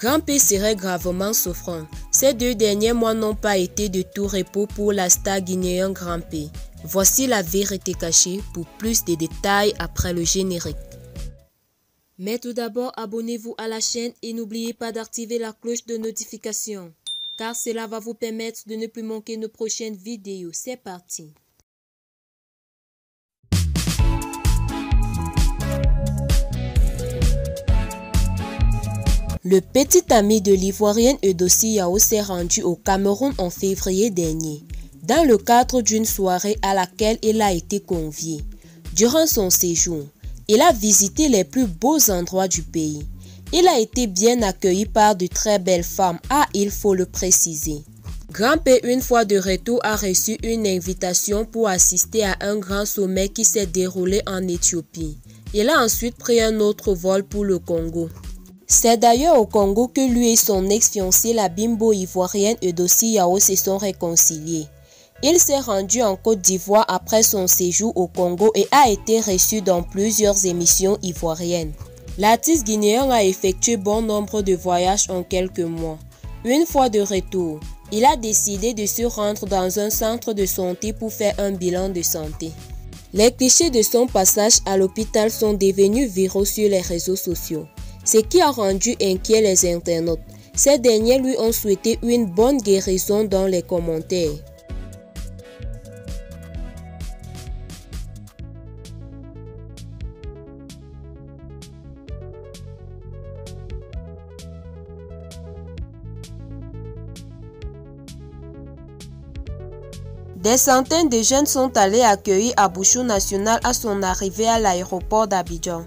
Grand P serait gravement souffrant. Ces 2 derniers mois n'ont pas été de tout repos pour la star guinéen Grand P. Voici la vérité cachée pour plus de détails après le générique. Mais tout d'abord, abonnez-vous à la chaîne et n'oubliez pas d'activer la cloche de notification, car cela va vous permettre de ne plus manquer nos prochaines vidéos. C'est parti! Le petit ami de l'Ivoirienne Eudocie Yao s'est rendu au Cameroun en février dernier, dans le cadre d'une soirée à laquelle il a été convié. Durant son séjour, il a visité les plus beaux endroits du pays. Il a été bien accueilli par de très belles femmes, il faut le préciser. Grand P, une fois de retour, a reçu une invitation pour assister à un grand sommet qui s'est déroulé en Éthiopie. Il a ensuite pris un autre vol pour le Congo. C'est d'ailleurs au Congo que lui et son ex-fiancée, la bimbo ivoirienne Eudocie Yao, se sont réconciliés. Il s'est rendu en Côte d'Ivoire après son séjour au Congo et a été reçu dans plusieurs émissions ivoiriennes. L'artiste guinéen a effectué bon nombre de voyages en quelques mois. Une fois de retour, il a décidé de se rendre dans un centre de santé pour faire un bilan de santé. Les clichés de son passage à l'hôpital sont devenus viraux sur les réseaux sociaux, ce qui a rendu inquiet les internautes. Ces derniers lui ont souhaité une bonne guérison dans les commentaires. Des centaines de jeunes sont allés accueillir Abouchou National à son arrivée à l'aéroport d'Abidjan.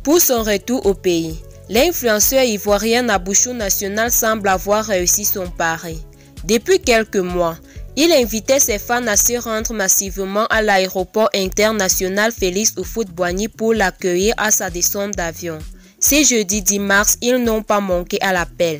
Pour son retour au pays, l'influenceur ivoirien Abouchou National semble avoir réussi son pari. Depuis quelques mois, il invitait ses fans à se rendre massivement à l'aéroport international Félix Houphouët-Boigny pour l'accueillir à sa descente d'avion. Ce jeudi 10 mars, ils n'ont pas manqué à l'appel.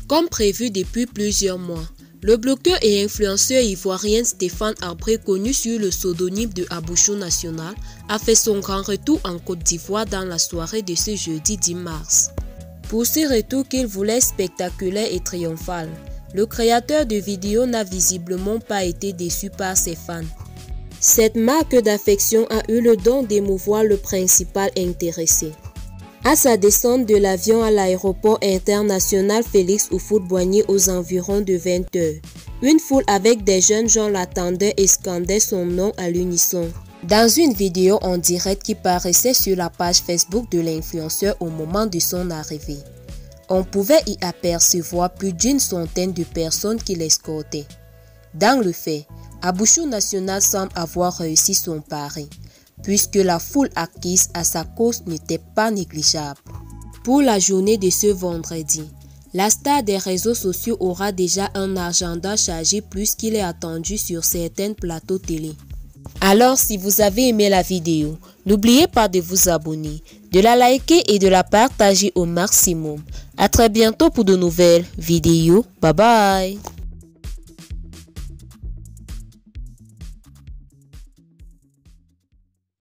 Comme prévu depuis plusieurs mois, le blogueur et influenceur ivoirien Stéphane Arbré, connu sur le pseudonyme de Abouchou National, a fait son grand retour en Côte d'Ivoire dans la soirée de ce jeudi 10 mars. Pour ce retour qu'il voulait spectaculaire et triomphal, le créateur de vidéos n'a visiblement pas été déçu par ses fans. Cette marque d'affection a eu le don d'émouvoir le principal intéressé. À sa descente de l'avion à l'aéroport international Félix Houphouët-Boigny aux environs de 20 h, une foule avec des jeunes gens l'attendait et scandait son nom à l'unisson. Dans une vidéo en direct qui paraissait sur la page Facebook de l'influenceur au moment de son arrivée, on pouvait y apercevoir plus d'une centaine de personnes qui l'escortaient. Dans le fait, Abouchou National semble avoir réussi son pari, puisque la foule acquise à sa cause n'était pas négligeable. Pour la journée de ce vendredi, la star des réseaux sociaux aura déjà un agenda chargé plus qu'il est attendu sur certains plateaux télé. Alors si vous avez aimé la vidéo, n'oubliez pas de vous abonner, de la liker et de la partager au maximum. À très bientôt pour de nouvelles vidéos. Bye bye.